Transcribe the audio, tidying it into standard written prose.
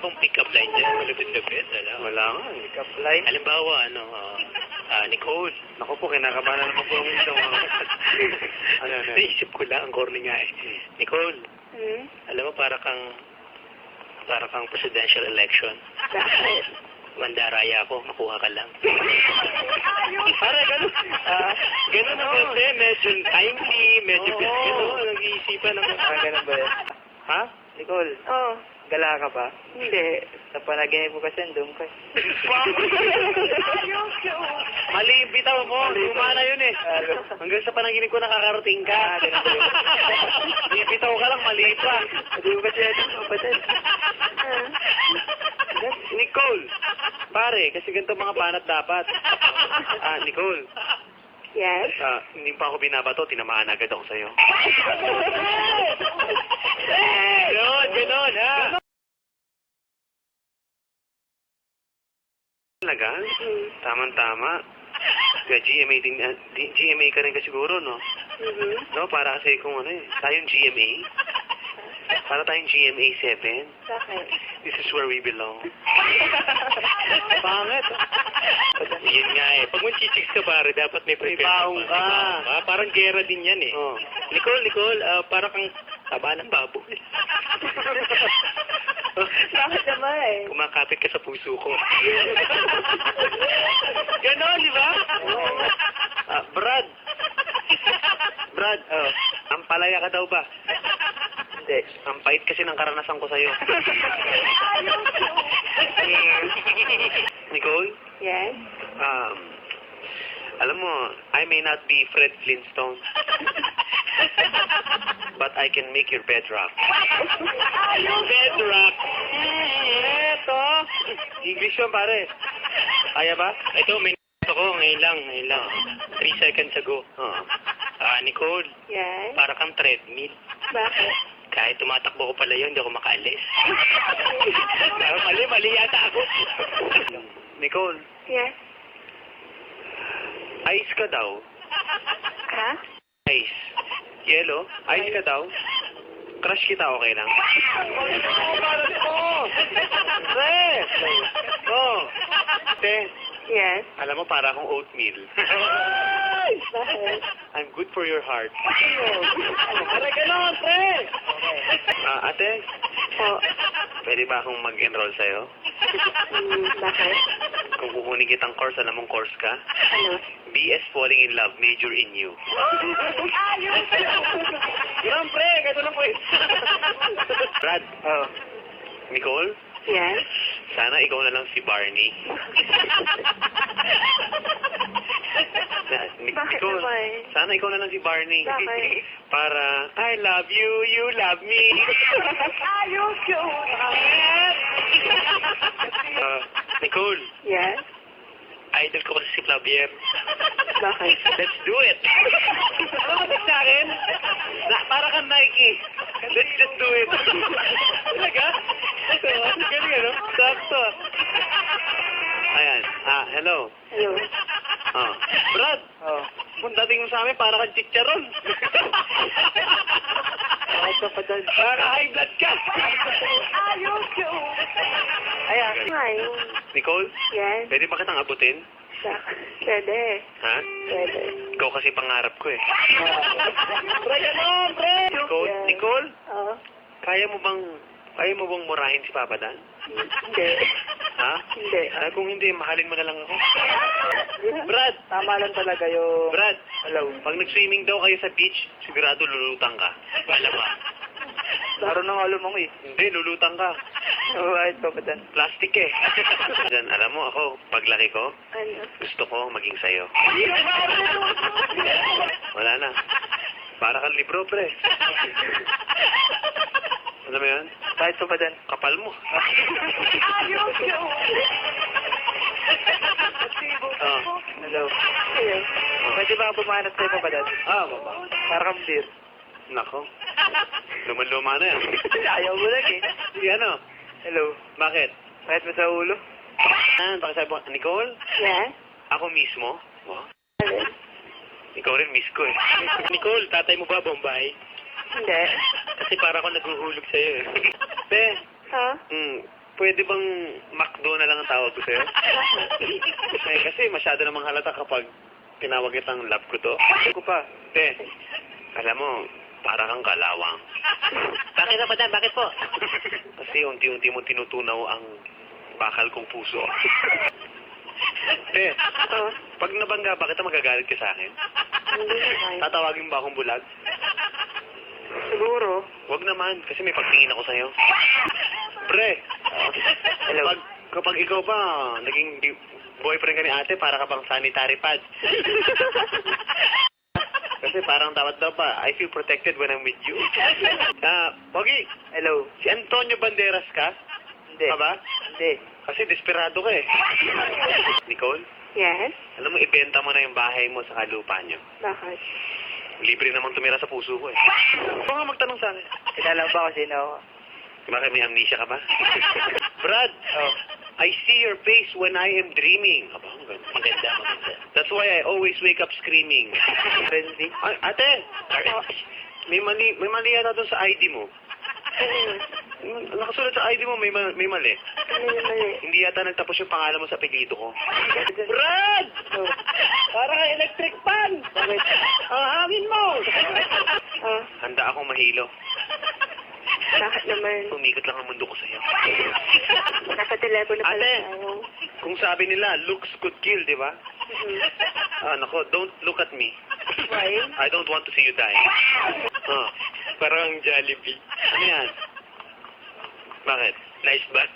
bang pick-up line dyan? Malupit-lupit, wala. Wala nga, pick-up line. Halimbawa, Nicole. Naku po, kinakabahan na naman po ang ito. Ano? Naisip ko lang, ang corny nga eh. Nicole, alam mo, para kang presidential election. Bakit? Mandaraya ako, makuha ka lang. Para ganun. Ganun ang kasi, medyo timely, medyo nag-iisipan ako. Ganun ba yan? Ha? Nicole, Oo. gala ka ba? Hindi. Sa panaginip mo kasi, andun ka. Mali yung bitaw mo. Luma na yun eh. Hanggang sa panaginip ko nakakarating ka. Bibitaw ka lang, mali pa. Hindi mo kasi ito, kapatid. Nicole, pare, kasi ganito mga banat dapat. Nicole, Yes? hindi pa ako binabato, tinamaan agad ako sa'yo. Ganon, ha? Talaga? Tama-tama. Kaya GMA din, GMA ka rin ka siguro, no? No, para kasi kung tayong GMA. Para tayong GMA 7. Bakit? This is where we belong. Pangit. Yun nga eh. Pag mag-chicks ka pare, dapat may prepare baong ka. Parang gera din yan eh. Oh. Nicole, para kang taba ng baboy. Bakit naman eh? Kumakapit ka sa puso ko. Ganon, di ba? Brad, ang palaya ka daw ba? Hindi. Ang pait kasi ng karanasan ko sa'yo. Nicole? Yes? Alam mo, I may not be Fred Flintstone, but I can make your bed rock. Bedrock. Eto! English yun, pare. Kaya ba? Ito, may ako. Ngayon lang. 3 seconds ago. Nicole, Yes? para kang treadmill. Bakit? Kahit tumatakbo ko pala yun, hindi ako makaalis. Mali yata ako. Nicole, Yes? ice ka daw. Ha? Ice. Yellow? Ice ka daw. Crush kita, okay lang? Pre! Te, Yes? alam mo, para akong oatmeal. Bakit? I'm good for your heart. Para ganon, pre! Ate, Po. pwede ba akong mag-enroll sa'yo? Bakit? Kung kukunin kitang course, alam mong course ka? Ano? BS Falling in Love, major in you. Yan, pre! Gato lang po eh. Brad. Nicole? Yes? Sana ikaw na lang si Barney. Bakit Nicole, naman? sana ikaw na lang si Barney. Bakit? Para, I love you, you love me. Nicole, Yes? idol ko kasi si Flavier. Bakit? Let's do it. Ano ba sa akin? Para kang Nike. Let's just do it. Talaga? Galing ano? Sakto. Ayan. Hello. Hello? Brad. Kung dating mo sa amin, para kang chicharon. Para high blood ka. Ayan. Hi. Nicole, Yes? pwede ba kitang abutin? Pwede. Ha? Pwede. Ikaw kasi pangarap ko eh. Pre, ganon, pre! Nicole, Oo. kaya mo bang murahin si Papa Dan? Hindi. Ha? Hindi. Kung hindi, mahalin mo na lang ako. Brad! Tama lang talaga yung... Brad, Hello? pag nag-swimming daw kayo sa beach, sigurado lulutang ka. Alam mo. Meron nang alam mo eh. Hindi, lulutang ka. Alright, Papa Dan. Plastic eh. Dan, alam mo ako, paglaki ko, Ano? gusto ko maging sayo. Wala na. Para kang libro, pre. Alam mo yan? Kahit Papa Dan. Kapal mo. Hello? Hello? Pwede ba bumanat sa'yo, Papa Dan? Baba. Para kang beer. Nako. Luman-luma na yan. Ayaw mo lang eh. Ano? Hello? Bakit? Kahit mo sa ulo? Bakit sabi mo, Nicole? Yes? Ako mismo? Ano? Ikaw rin miss ko eh. Nicole, tatay mo ba Bombay? Hindi. Kasi para ako naghuhulog sa'yo eh. Be, Ha? pwede bang McDo na lang ang tawag ko sa'yo? Eh, kasi masyado namang halata kapag tinawag kitang love ko to. Ako pa. Te, alam mo, para kang kalawang. Bakit na, madam? Bakit po? Kasi unti-unti mo tinutunaw ang bakal kong puso. Te, pag nabangga ba kita, magagalit ka sa akin? Hindi naman. Tatawagin ba akong bulag? Siguro. Wag naman, kasi may pagtingin ako sa'yo. Pre, Hello. kapag ikaw ba naging boyfriend ka ni ate, para ka bang sanitary pad. Kasi parang dapat daw pa, I feel protected when I'm with you. Pogi, Hello. si Antonio Banderas ka? Hindi. Ka ba? Hindi. Kasi desperado ka eh. Nicole, Yes? alam mo, ibenta mo na yung bahay mo sa lupa nyo. Bakit? Libre namang tumira sa puso ko eh. Ikaw nga magtanong sa akin. Kilala mo ba kung sino ako? Bakit may amnesia ka ba? Brad, Oh. I see your face when I am dreaming. Aba, ang ganda. Maganda, maganda. That's why I always wake up screaming. Friendly? Ay, ate, may mali yata doon sa ID mo. Nakasulat sa ID mo, may mali. Ano yung mali? Hindi yata nagtapos yung pangalan mo sa apelyido ko. Brad! Oh. Para kang electric fan! Bakit? Ang hangin mo! Ah, Handa akong mahilo. bakit naman? Umikot lang ang mundo ko sa'yo. Nasa telepono pala Ate! tayo. Kung sabi nila, looks could kill, di ba? Nako, don't look at me. Why? I don't want to see you die. Parang Jollibee. Ano yan? Bakit? Nice bat.